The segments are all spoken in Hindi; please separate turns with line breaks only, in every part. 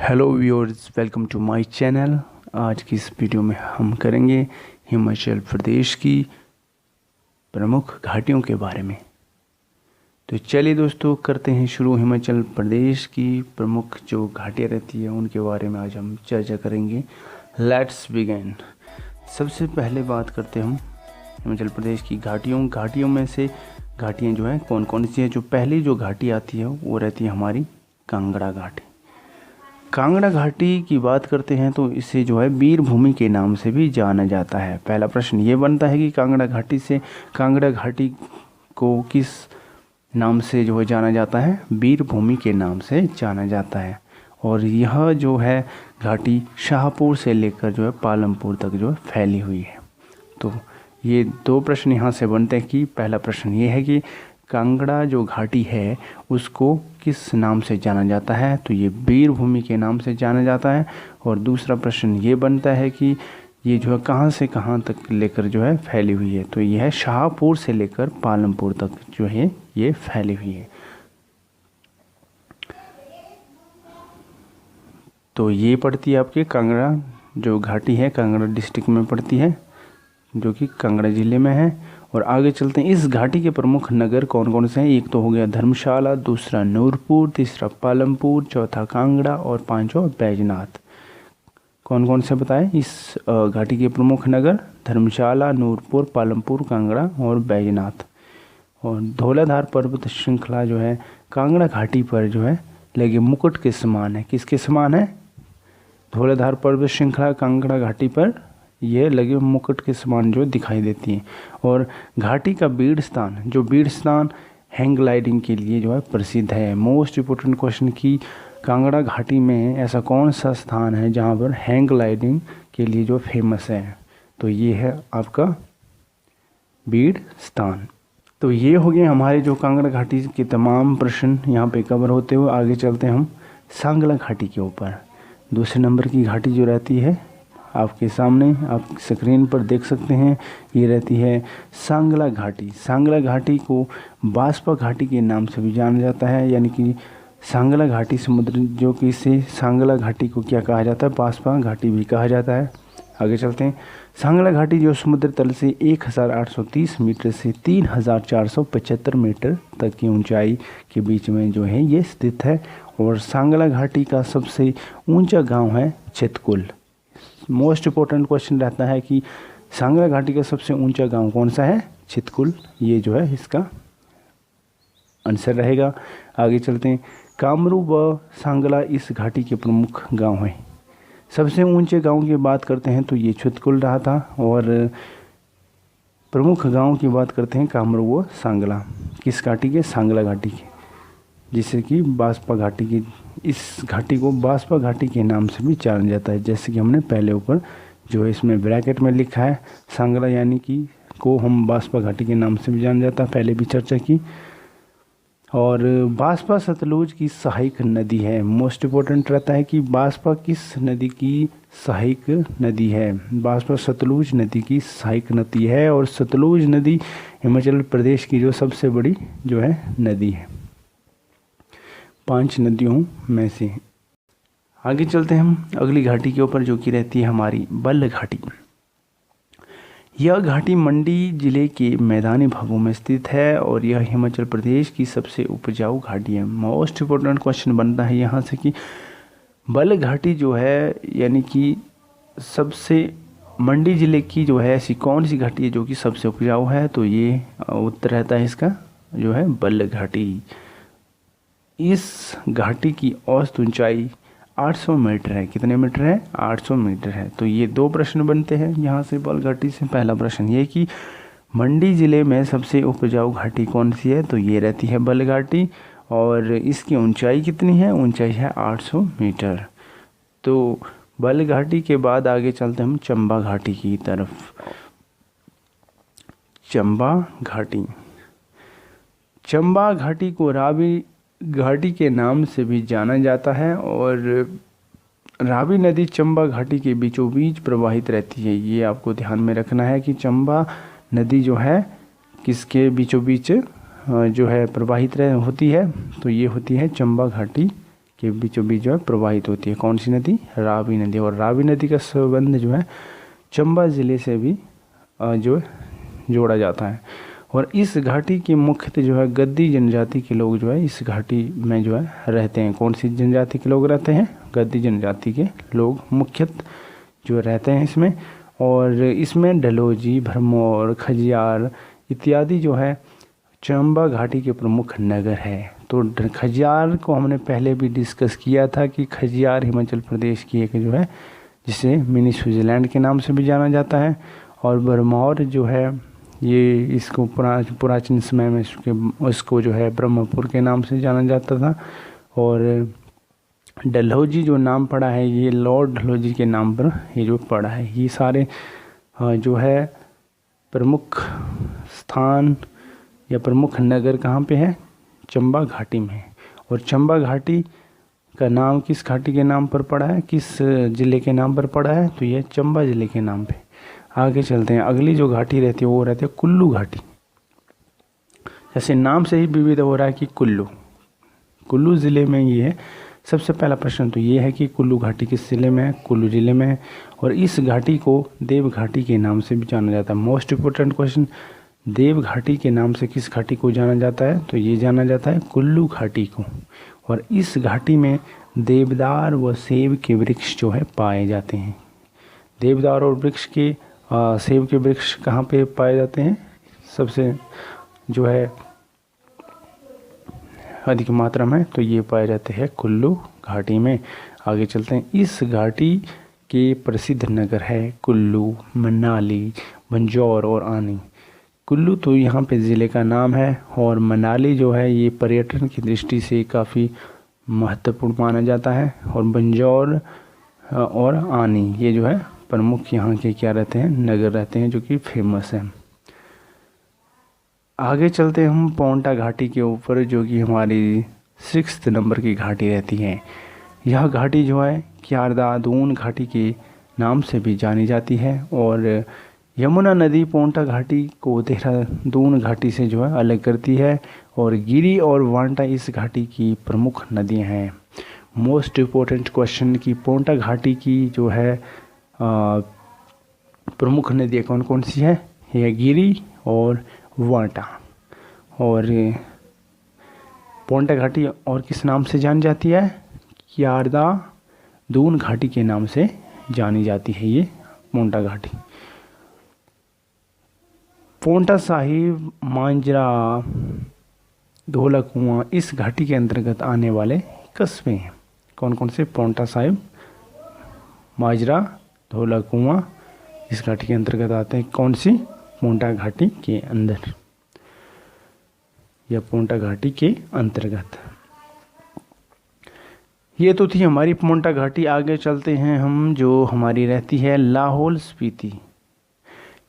Hello viewers, welcome to my channel. आज की इस वीडियो में हम करेंगे हिमाचल प्रदेश की प्रमुख घाटियों के बारे में। तो चलिए दोस्तों, करते हैं शुरू। हिमाचल प्रदेश की प्रमुख जो घाटियाँ रहती है उनके बारे में आज हम चर्चा करेंगे। Let's begin. सबसे पहले बात करते हैं हम हिमाचल प्रदेश की घाटियों में से घाटियाँ जो हैं कौन कौन सी हैं। जो पहली जो घाटी आती है वो रहती है हमारी कांगड़ा घाटी। कांगड़ा घाटी की बात करते हैं तो इसे जो है वीर भूमि के नाम से भी जाना जाता है। पहला प्रश्न ये बनता है कि कांगड़ा घाटी को किस नाम से जो है जाना जाता है? वीर भूमि के नाम से जाना जाता है। और यह जो है घाटी शाहपुर से लेकर जो है पालमपुर तक जो है फैली हुई है। तो ये दो प्रश्न यहाँ से बनते हैं कि पहला प्रश्न ये है कि कांगड़ा जो घाटी है उसको किस नाम से जाना जाता है? तो ये वीर भूमि के नाम से जाना जाता है। और दूसरा प्रश्न ये बनता है कि ये जो है कहाँ से कहाँ तक लेकर जो है फैली हुई है? तो ये है शाहपुर से लेकर पालमपुर तक जो है ये फैली हुई है। तो ये पड़ती है आपके कांगड़ा जो घाटी है, कांगड़ा डिस्ट्रिक्ट में पड़ती है, जो कि कांगड़ा जिले में है। और आगे चलते हैं। इस घाटी के प्रमुख नगर कौन कौन से हैं? एक तो हो गया धर्मशाला, दूसरा नूरपुर, तीसरा पालमपुर, चौथा कांगड़ा और पांचवा बैजनाथ। कौन कौन से बताएं इस घाटी के प्रमुख नगर? धर्मशाला, नूरपुर, पालमपुर, कांगड़ा और बैजनाथ। और धौलाधार पर्वत श्रृंखला जो है कांगड़ा घाटी पर जो है लगे मुकुट के समान है। किसके समान है? धौलाधार पर्वत श्रृंखला कांगड़ा घाटी पर ये लगे मुकुट के समान जो दिखाई देती है। और घाटी का बीड़ स्थान हैंग ग्लाइडिंग के लिए जो है प्रसिद्ध है। मोस्ट इम्पोर्टेंट क्वेश्चन की कांगड़ा घाटी में ऐसा कौन सा स्थान है जहाँ पर हैंग ग्लाइडिंग के लिए जो फेमस है? तो ये है आपका बीड़ स्थान। तो ये हो गए हमारे जो कांगड़ा घाटी के तमाम प्रश्न यहाँ पे कवर होते हुए आगे चलते हैं हम सांगला घाटी के ऊपर। दूसरे नंबर की घाटी जो रहती है आपके सामने आप स्क्रीन पर देख सकते हैं, ये रहती है सांगला घाटी। सांगला घाटी को बास्पा घाटी के नाम से भी जाना जाता है, यानी कि सांगला घाटी समुद्र जो कि इसे सांगला घाटी को क्या कहा जाता है? बास्पा घाटी भी कहा जाता है। आगे चलते हैं। सांगला घाटी जो समुद्र तल से 1830 मीटर से 3475 मीटर तक की ऊंचाई के बीच में जो है ये स्थित है। और सांगला घाटी का सबसे ऊंचा गांव है चितकुल। मोस्ट इम्पोर्टेंट क्वेश्चन रहता है कि सांगला घाटी का सबसे ऊंचा गांव कौन सा है? चितकुल। ये जो है इसका आंसर रहेगा। आगे चलते हैं। कामरू व सांगला इस घाटी के प्रमुख गांव हैं। सबसे ऊंचे गांव की बात करते हैं तो ये चितकुल रहा था। और प्रमुख गांव की बात करते हैं कामरू व सांगला। किस घाटी के? सांगला घाटी के, जिसे कि बास्पा घाटी की, इस घाटी को बास्पा घाटी के नाम से भी जाना जाता है। जैसे कि हमने पहले ऊपर जो है इसमें ब्रैकेट में लिखा है सांगला, यानी कि को हम बास्पा घाटी के नाम से भी जाना जाता है, पहले भी चर्चा की। और बास्पा सतलुज की सहायक नदी है। मोस्ट इम्पोर्टेंट रहता है कि बास्पा किस नदी की सहायक नदी है? बास्पा सतलुज नदी की सहायक नदी है। और सतलुज नदी हिमाचल प्रदेश की जो सबसे बड़ी जो है नदी है 5 नदियों में से। आगे चलते हैं हम अगली घाटी के ऊपर, जो कि रहती है हमारी बल्ह घाटी। यह घाटी मंडी जिले के मैदानी भागों में स्थित है और यह हिमाचल प्रदेश की सबसे उपजाऊ घाटी है। मोस्ट इम्पोर्टेंट क्वेश्चन बनता है यहाँ से कि बल्ह घाटी जो है, यानी कि सबसे मंडी जिले की जो है ऐसी कौन सी घाटी है जो कि सबसे उपजाऊ है? तो ये उत्तर रहता है इसका जो है बल्ह घाटी। इस घाटी की औसत ऊंचाई 800 मीटर है। कितने मीटर है? 800 मीटर है। तो ये दो प्रश्न बनते हैं यहाँ से बल्ह घाटी से। पहला प्रश्न ये कि मंडी जिले में सबसे उपजाऊ घाटी कौन सी है? तो ये रहती है बल्ह घाटी। और इसकी ऊंचाई कितनी है? ऊंचाई है 800 मीटर। तो बल्ह घाटी के बाद आगे चलते हैं हम चंबा घाटी की तरफ। चंबा घाटी को रावी घाटी के नाम से भी जाना जाता है। और रावी नदी चंबा घाटी के बीचों बीच प्रवाहित रहती है। ये आपको ध्यान में रखना है कि चंबा नदी जो है किसके बीचों बीच जो है प्रवाहित होती है? तो ये होती है चंबा घाटी के बीचों बीच जो है प्रवाहित होती है। कौन सी नदी? रावी नदी। और रावी नदी का संबंध जो है चंबा ज़िले से भी जो है जोड़ा जाता है। और इस घाटी के मुख्यतः जो है गद्दी जनजाति के लोग जो है इस घाटी में जो है रहते हैं। कौन सी जनजाति के लोग रहते हैं? गद्दी जनजाति के लोग मुख्यतः जो रहते हैं इसमें। और इसमें डलहौजी, भरमौर, खजियार इत्यादि जो है चंबा घाटी के प्रमुख नगर है। तो खजियार को हमने पहले भी डिस्कस किया था कि खजियार हिमाचल प्रदेश की एक जो है जिसे मिनी स्विट्ज़रलैंड के नाम से भी जाना जाता है। और भरमौर जो है ये इसको प्राचीन समय में इसको जो है ब्रह्मपुर के नाम से जाना जाता था। और डलहौजी जो नाम पड़ा है ये लॉर्ड डलहौजी के नाम पर ये जो पड़ा है। ये सारे जो है प्रमुख स्थान या प्रमुख नगर कहाँ पे है? चंबा घाटी में। और चंबा घाटी का नाम किस घाटी के नाम पर पड़ा है? किस ज़िले के नाम पर पड़ा है? तो ये चंबा ज़िले के नाम पे। आगे चलते हैं। अगली जो घाटी रहती है वो रहती है कुल्लू घाटी। जैसे नाम से ही विविध हो रहा है कि कुल्लू ज़िले में ये है। सबसे पहला प्रश्न तो ये है कि कुल्लू घाटी किस ज़िले में है? कुल्लू ज़िले में है। और इस घाटी को देव घाटी के नाम से भी जाना जाता है। मोस्ट इम्पोर्टेंट क्वेश्चन, देव घाटी के नाम से किस घाटी को जाना जाता है? तो ये जाना जाता है कुल्लू घाटी को। और इस घाटी में देवदार व सेब के वृक्ष जो है पाए जाते हैं। देवदार और सेब के वृक्ष कहाँ पे पाए जाते हैं? सबसे जो है अधिक मात्रा में तो ये पाए जाते हैं कुल्लू घाटी में। आगे चलते हैं। इस घाटी के प्रसिद्ध नगर है कुल्लू, मनाली, बंजौर और आनी। कुल्लू तो यहाँ पे ज़िले का नाम है। और मनाली जो है ये पर्यटन की दृष्टि से काफ़ी महत्वपूर्ण माना जाता है। और बंजौर और आनी ये जो है प्रमुख यहाँ के क्या रहते हैं? नगर रहते हैं जो कि फेमस हैं। आगे चलते हैं हम पोंटा घाटी के ऊपर जो कि हमारी 6th नंबर की घाटी रहती है। यह घाटी जो है क्यारदा दून घाटी के नाम से भी जानी जाती है। और यमुना नदी पोंटा घाटी को देहरादून घाटी से जो है अलग करती है। और गिरी और वांटा इस घाटी की प्रमुख नदियां हैं। मोस्ट इम्पोर्टेंट क्वेश्चन कि पोंटा घाटी की जो है प्रमुख नदियाँ कौन कौन सी है? ये गिरी और वांटा। और पोंटा घाटी और किस नाम से जानी जाती है? क्यारदा दून घाटी के नाम से जानी जाती है ये पोंटा घाटी। पोंटा साहिब, मांजरा, धौला कुआं इस घाटी के अंतर्गत आने वाले कस्बे हैं। कौन कौन से? पोंटा साहिब, मांजरा, धौला कुआं इस घाटी के अंतर्गत आते हैं। कौन सी? पोंटा घाटी के अंदर या पोंटा घाटी के अंतर्गत। ये तो थी हमारी पोंटा घाटी। आगे चलते हैं हम जो हमारी रहती है लाहौल स्पीति।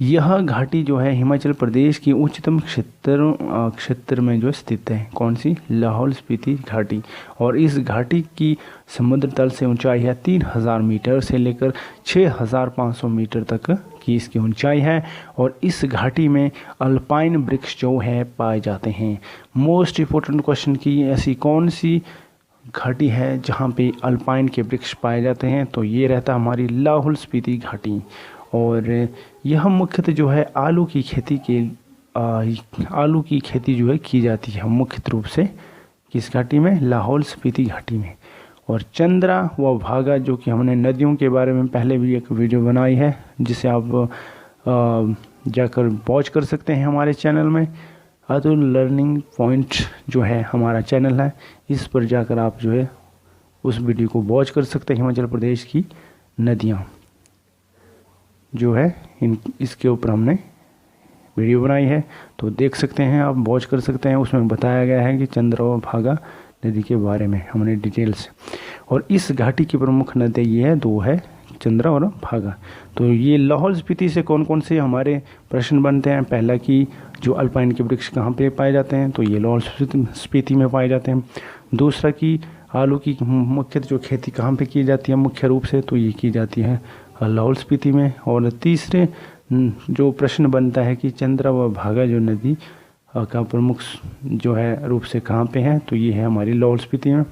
यह घाटी जो है हिमाचल प्रदेश की उच्चतम क्षेत्र में जो स्थित है। कौन सी? लाहौल स्पीति घाटी। और इस घाटी की समुद्र तल से ऊंचाई है 3000 मीटर से लेकर 6500 मीटर तक की इसकी ऊंचाई है। और इस घाटी में अल्पाइन वृक्ष जो है पाए जाते हैं। मोस्ट इम्पोर्टेंट क्वेश्चन की ऐसी कौन सी घाटी है जहाँ पे अल्पाइन के वृक्ष पाए जाते हैं? तो ये रहता हमारी लाहौल स्पीति घाटी। और यह मुख्यतः जो है आलू की खेती जो है की जाती है मुख्य रूप से किस घाटी में? लाहौल स्पीति घाटी में। और चंद्रा व भागा जो कि हमने नदियों के बारे में पहले भी एक वीडियो बनाई है जिसे आप जाकर वॉच कर सकते हैं हमारे चैनल में। अतुल लर्निंग पॉइंट जो है हमारा चैनल है, इस पर जाकर आप जो है उस वीडियो को वॉच कर सकते हैं। हिमाचल प्रदेश की नदियाँ जो है इसके ऊपर हमने वीडियो बनाई है, तो देख सकते हैं आप, वॉच कर सकते हैं। उसमें बताया गया है कि चंद्रा और भागा नदी के बारे में हमने डिटेल से। और इस घाटी की प्रमुख नदी ये है, दो है, चंद्रा और भागा। तो ये लाहौल स्पीति से कौन कौन से हमारे प्रश्न बनते हैं? पहला कि जो अल्पाइन के वृक्ष कहाँ पे पाए जाते हैं? तो ये लाहौल स्पीति में पाए जाते हैं। दूसरा कि आलू की मुख्य जो खेती कहाँ पे की जाती है मुख्य रूप से? तो ये की जाती है लाहौल स्पीति में। और तीसरे जो प्रश्न बनता है कि चंद्रा व भागा जो नदी का प्रमुख जो है रूप से कहाँ पे है? तो ये है हमारी लाहौल स्पीति में।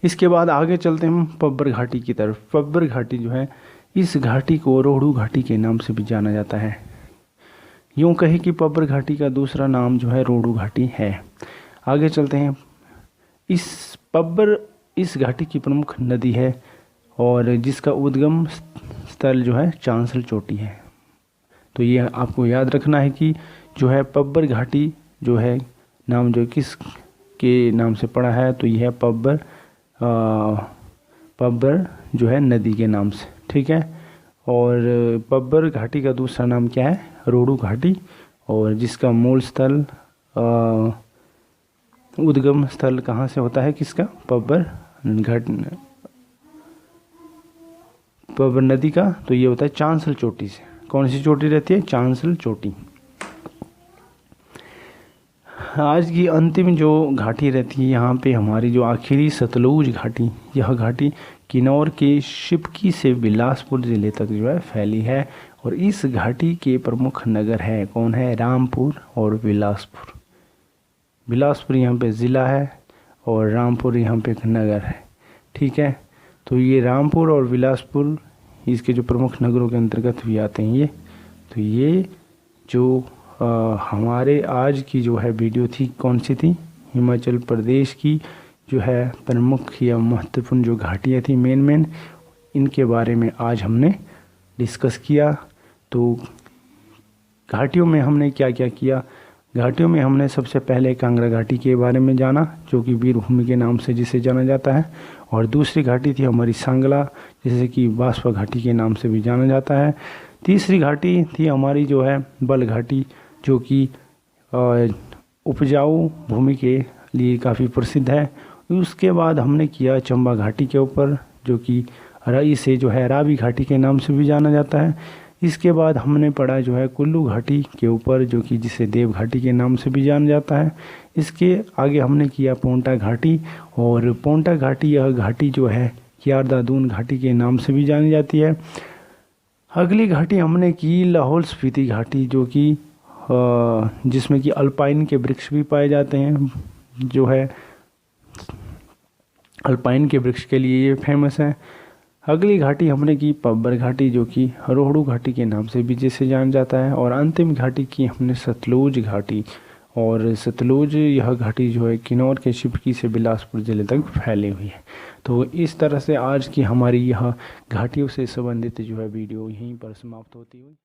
इसके बाद आगे चलते हैं हम पब्बर घाटी की तरफ। पब्बर घाटी जो है, इस घाटी को रोहड़ू घाटी के नाम से भी जाना जाता है। यूँ कहे कि पब्बर घाटी का दूसरा नाम जो है रोहड़ू घाटी है। आगे चलते हैं। इस घाटी की प्रमुख नदी है और जिसका उद्गम स्थल जो है चांसल चोटी है। तो ये आपको याद रखना है कि जो है पब्बर घाटी जो है नाम जो किस के नाम से पड़ा है, तो यह है पब्बर जो है नदी के नाम से, ठीक है। और पब्बर घाटी का दूसरा नाम क्या है, रोहड़ू घाटी, और जिसका मूल स्थल उद्गम स्थल कहाँ से होता है, किसका, पब्बर नदी का, तो ये होता है चांसल चोटी से। कौन सी चोटी रहती है, चांसल चोटी। आज की अंतिम जो घाटी रहती है यहाँ पे हमारी जो आखिरी सतलुज घाटी, यह घाटी किन्नौर के शिपकी से बिलासपुर ज़िले तक जो है फैली है। और इस घाटी के प्रमुख नगर है, कौन है, रामपुर और बिलासपुर। बिलासपुर यहाँ पे ज़िला है और रामपुर यहाँ पे एक नगर है, ठीक है। तो ये रामपुर और बिलासपुर इसके जो प्रमुख नगरों के अंतर्गत भी आते हैं ये। तो ये जो हमारे आज की जो है वीडियो थी, कौन सी थी, हिमाचल प्रदेश की जो है प्रमुख या महत्वपूर्ण जो घाटियाँ थी मेन इनके बारे में आज हमने डिस्कस किया। तो घाटियों में हमने क्या क्या किया, घाटियों में हमने सबसे पहले कांगड़ा घाटी के बारे में जाना, जो कि वीरभूमि के नाम से जिसे जाना जाता है। और दूसरी घाटी थी हमारी सांगला, जिसे कि बासवा घाटी के नाम से भी जाना जाता है। तीसरी घाटी थी हमारी जो है बल घाटी, जो कि उपजाऊ भूमि के लिए काफ़ी प्रसिद्ध है। उसके बाद हमने किया चंबा घाटी के ऊपर, जो कि इसे जो है रावी घाटी के नाम से भी जाना जाता है। इसके बाद हमने पढ़ा जो है कुल्लू घाटी के ऊपर, जो कि जिसे देव घाटी के नाम से भी जाना जाता है। इसके आगे हमने किया पोंटा घाटी, और पोंटा घाटी यह घाटी जो है कियारदा-दून घाटी के नाम से भी जानी जाती है। अगली घाटी हमने की लाहौल स्पीति घाटी, जो कि जिसमें कि अल्पाइन के वृक्ष भी पाए जाते हैं, जो है अल्पाइन के वृक्ष के लिए ये फेमस है। अगली घाटी हमने की पब्बर घाटी, जो कि रोहड़ू घाटी के नाम से भी जिसे जाना जाता है। और अंतिम घाटी की हमने सतलुज घाटी, और सतलुज यह घाटी जो है किन्नौर के शिपकी से बिलासपुर ज़िले तक फैली हुई है। तो इस तरह से आज की हमारी यह घाटियों से संबंधित जो है वीडियो यहीं पर समाप्त होती हुई।